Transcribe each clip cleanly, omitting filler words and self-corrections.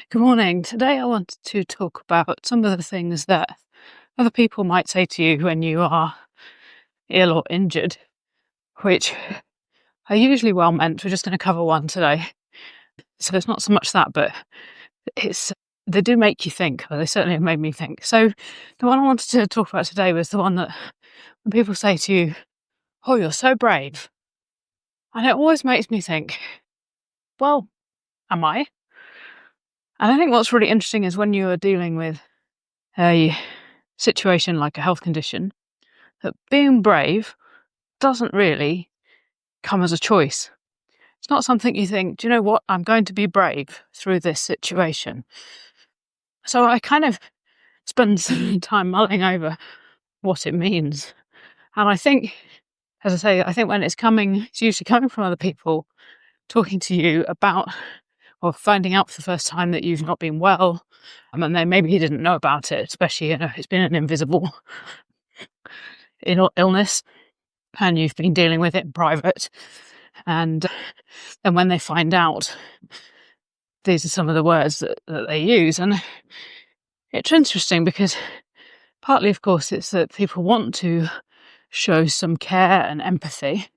Good morning. Today I wanted to talk about some of the things that other people might say to you when you are ill or injured, which are usually well meant. We're just going to cover one today. So it's not so much that, but they do make you think, or they certainly have made me think. So the one I wanted to talk about today was the one that when people say to you, "Oh, you're so brave." And it always makes me think, well, am I? And I think what's really interesting is when you are dealing with a situation like a health condition, that being brave doesn't really come as a choice. It's not something you think, do you know what, I'm going to be brave through this situation. So I kind of spend some time mulling over what it means. And I think, as I say, I think when it's usually coming from other people talking to you about or finding out for the first time that you've not been well, and they maybe didn't know about it, especially, it's been an invisible illness and you've been dealing with it in private. And when they find out, these are some of the words that they use. And it's interesting because partly, of course, it's that people want to show some care and empathy.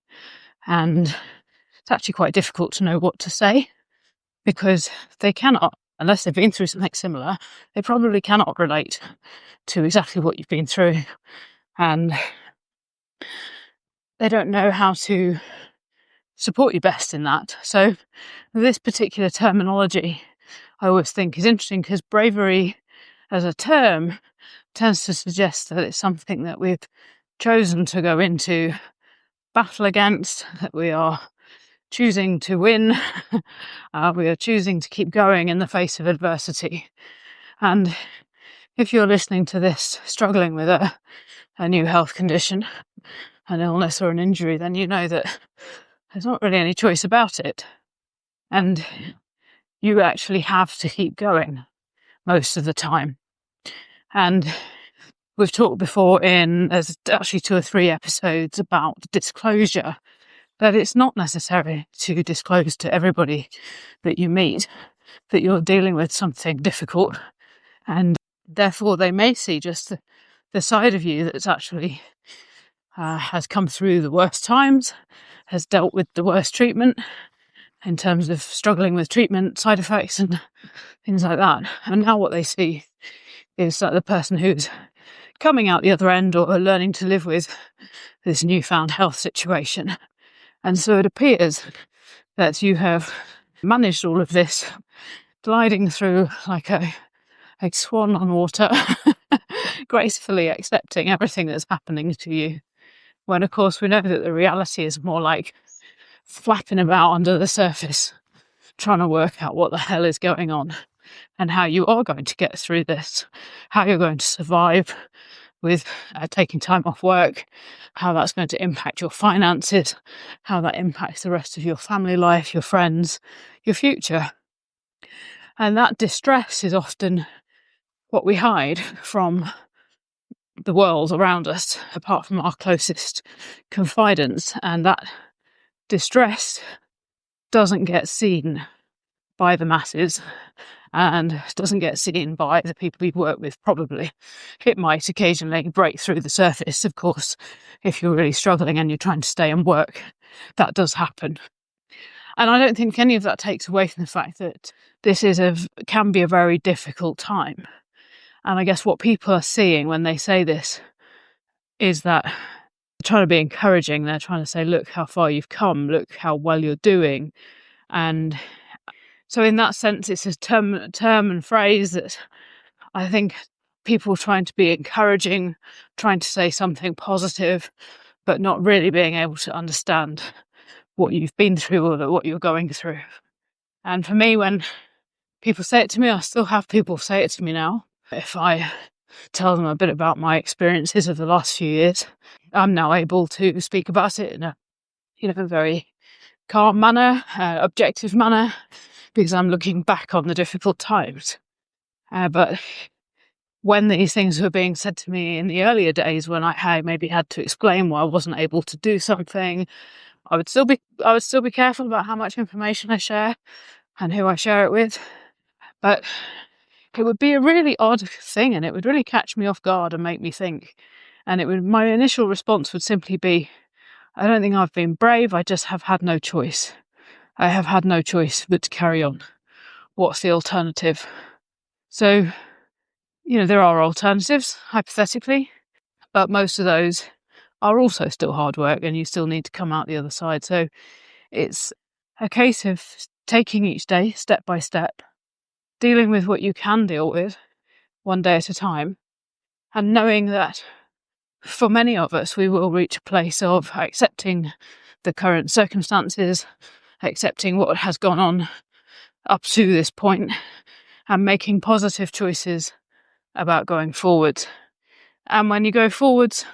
And it's actually quite difficult to know what to say because they cannot, unless they've been through something similar, they probably cannot relate to exactly what you've been through. And they don't know how to support you best in that. So this particular terminology I always think is interesting because bravery as a term tends to suggest that it's something that we've chosen to go into battle against, that we are choosing to win, we are choosing to keep going in the face of adversity. And if you're listening to this struggling with a new health condition, an illness or an injury, then you know that there's not really any choice about it. And you actually have to keep going most of the time. And we've talked before there's actually 2 or 3 episodes about disclosure, that it's not necessary to disclose to everybody that you meet that you're dealing with something difficult. And therefore they may see just the side of you that's actually has come through the worst times, has dealt with the worst treatment in terms of struggling with treatment, side effects and things like that. And now what they see is that the person who's coming out the other end or learning to live with this newfound health situation. And so it appears that you have managed all of this, gliding through like a swan on water, gracefully accepting everything that's happening to you. When, of course, we know that the reality is more like flapping about under the surface, trying to work out what the hell is going on and how you are going to get through this, how you're going to survive with taking time off work, how that's going to impact your finances, how that impacts the rest of your family life, your friends, your future. And that distress is often what we hide from the world around us, apart from our closest confidants. And that distress doesn't get seen by the masses and doesn't get seen by the people you work with, probably. It might occasionally break through the surface, of course, if you're really struggling and you're trying to stay and work. That does happen. And I don't think any of that takes away from the fact that this can be a very difficult time. And I guess what people are seeing when they say this is that they're trying to be encouraging. They're trying to say, look how far you've come, look how well you're doing. And so in that sense, it's a term and phrase that I think people trying to be encouraging, trying to say something positive, but not really being able to understand what you've been through or what you're going through. And for me, when people say it to me, I still have people say it to me now. If I tell them a bit about my experiences of the last few years, I'm now able to speak about it in a very calm manner, objective manner, because I'm looking back on the difficult times. But when these things were being said to me in the earlier days, when I maybe had to explain why I wasn't able to do something, I would still be careful about how much information I share and who I share it with. But it would be a really odd thing, and it would really catch me off guard and make me think. And my initial response would simply be, I don't think I've been brave, I just have had no choice. I have had no choice but to carry on. What's the alternative? So, there are alternatives, hypothetically, but most of those are also still hard work, and you still need to come out the other side. So it's a case of taking each day step by step, dealing with what you can deal with one day at a time, and knowing that for many of us, we will reach a place of accepting the current circumstances, accepting what has gone on up to this point, and making positive choices about going forward. And when you go forwards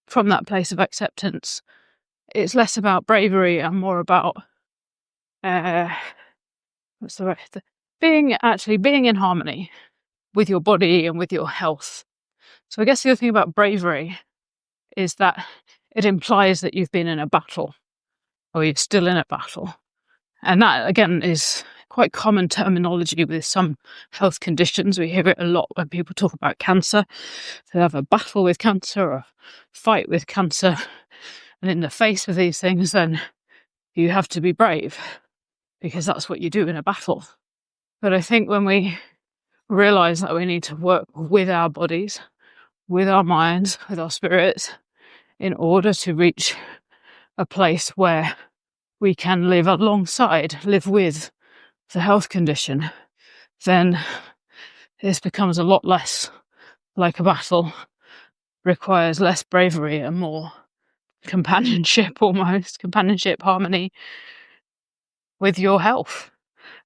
from that place of acceptance, it's less about bravery and more about being in harmony with your body and with your health. So I guess the other thing about bravery is that it implies that you've been in a battle, or you're still in a battle. And that, again, is quite common terminology with some health conditions. We hear it a lot when people talk about cancer. They have a battle with cancer or a fight with cancer. And in the face of these things, then you have to be brave, because that's what you do in a battle. But I think when we realise that we need to work with our bodies, with our minds, with our spirits, in order to reach a place where we can live with the health condition, then this becomes a lot less like a battle, requires less bravery and more companionship, harmony with your health,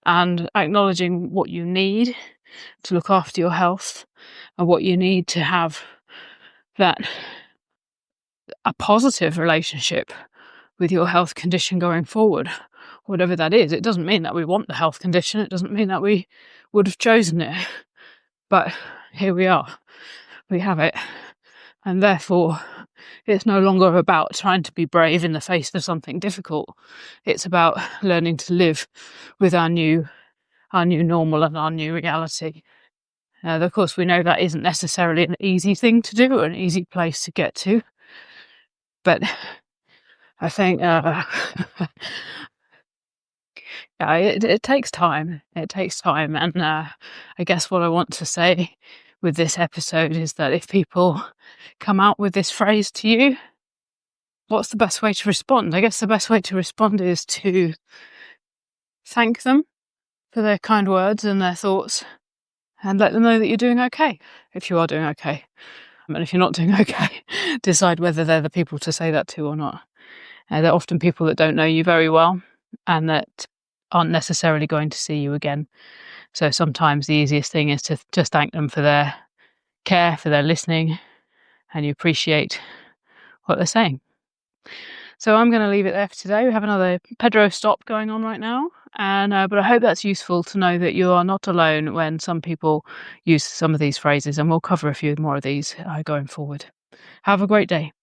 and acknowledging what you need to look after your health and what you need to have a positive relationship with your health condition going forward, whatever that is. It doesn't mean that we want the health condition, it doesn't mean that we would have chosen it, but here we are, we have it, and therefore it's no longer about trying to be brave in the face of something difficult. It's about learning to live with our new normal and our new reality. Of course, we know that isn't necessarily an easy thing to do or an easy place to get to, but I think it takes time. It takes time, and I guess what I want to say with this episode is that if people come out with this phrase to you, what's the best way to respond? I guess the best way to respond is to thank them for their kind words and their thoughts, and let them know that you're doing okay, if you are doing okay. And if you're not doing okay, decide whether they're the people to say that to or not. They're often people that don't know you very well and that aren't necessarily going to see you again. So sometimes the easiest thing is to just thank them for their care, for their listening, and you appreciate what they're saying. So I'm going to leave it there for today. We have another Pedro stop going on right now, but I hope that's useful to know that you are not alone when some people use some of these phrases, and we'll cover a few more of these going forward. Have a great day.